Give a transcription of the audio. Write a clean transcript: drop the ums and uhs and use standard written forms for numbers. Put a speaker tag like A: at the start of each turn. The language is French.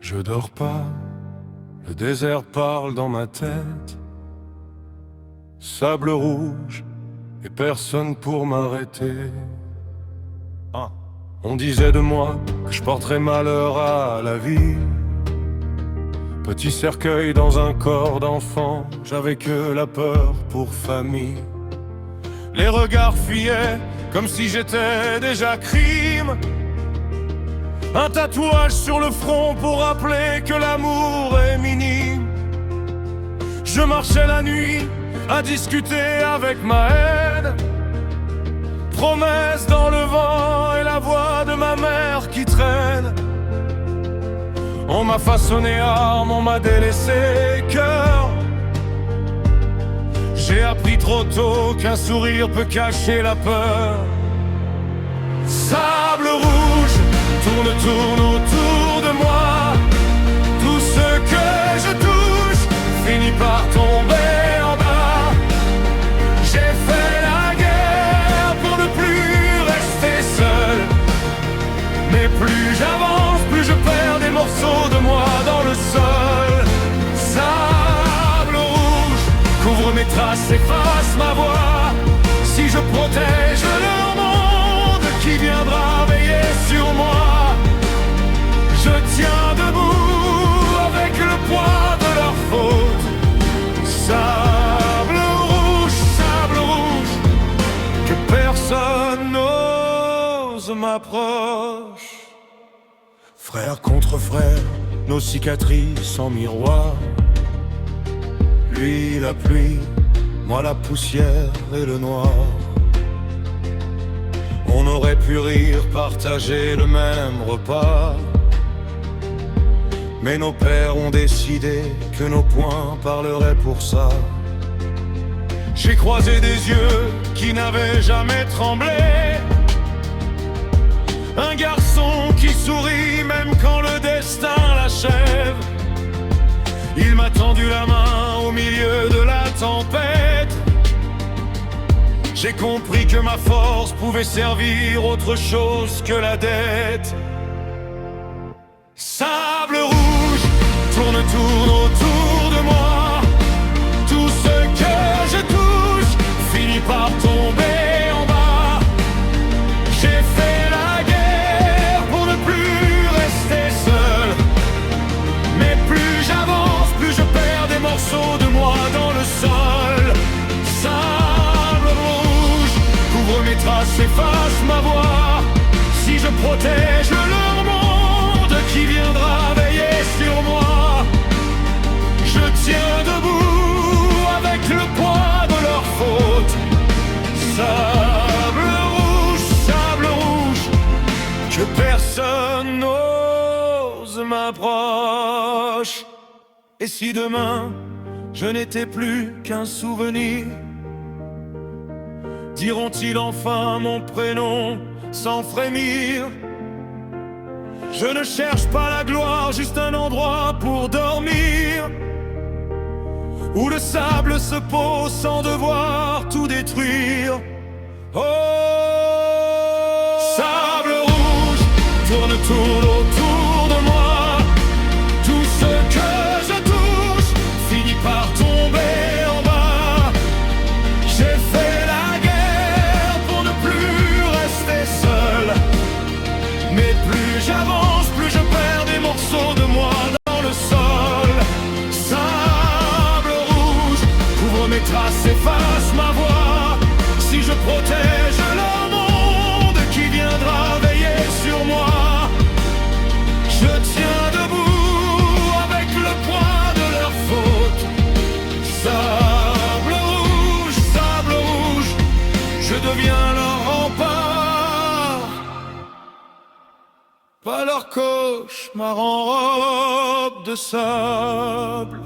A: Je dors pas, le désert parle dans ma tête. Sable rouge et personne pour m'arrêter. On disait de moi que je porterais malheur à la vie. Petit cercueil dans un corps d'enfant, j'avais que la peur pour famille. Les regards fuyaient comme si j'étais déjà crime. Un tatouage sur le front pour rappeler que l'amour est minime. Je marchais la nuit à discuter avec ma haine. Promesse dans le vent et la voix de ma mère qui traîne. On m'a façonné arme, on m'a délaissé cœur. J'ai appris trop tôt qu'un sourire peut cacher la peur. Sable rouge tourne autour de moi. Tout ce que je touche finit par tomber en bas. J'ai fait la guerre pour ne plus rester seul. Mais plus j'avance, plus je perds des morceaux de moi dans le sol. Sable rouge couvre mes traces, efface ma voix. Si je protège leur monde qui viendra veiller sur moi, je tiens debout avec le poids de leur faute. Sable rouge, que personne n'ose m'approche. Frère contre frère, nos cicatrices en miroir. Lui la pluie, moi la poussière et le noir. On aurait pu rire, partager le même repas. Mais nos pères ont décidé que nos poings parleraient pour ça. J'ai croisé des yeux qui n'avaient jamais tremblé. Un garçon qui sourit même quand le destin l'achève. Il m'a tendu la main au milieu de la tempête. J'ai compris que ma force pouvait servir autre chose que la dette. Sable rouge tourne autour de moi. Tout ce que je touche finit par tomber en bas. J'ai fait la guerre pour ne plus rester seul. Mais plus j'avance, plus je perds des morceaux de moi dans le sol. Sable rouge couvre mes traces, efface ma voix. Si je protège leur monde qui viendra veiller sur moi, je tiens debout avec le poids de leur faute. Sable rouge, que personne n'ose m'approche. Et si demain je n'étais plus qu'un souvenir, diront-ils enfin mon prénom sans frémir? Je ne cherche pas la gloire, juste un endroit pour dormir, où le sable se pose sans devoir tout détruire. Oh, sable rouge tourne autour de moi. Tout ce que je touche finit par tomber en bas. J'ai fait la guerre pour ne plus rester seul. Mais plus j'avance, plus je perds des morceaux de moi dans le sol. Sable rouge couvre mes traces, efface ma voix. Si je protège leur monde qui viendra veiller sur moi, je tiens debout avec le poids de leur faute. Sable rouge, je deviens leur rempart, pas leur cauchemar en robe de sable.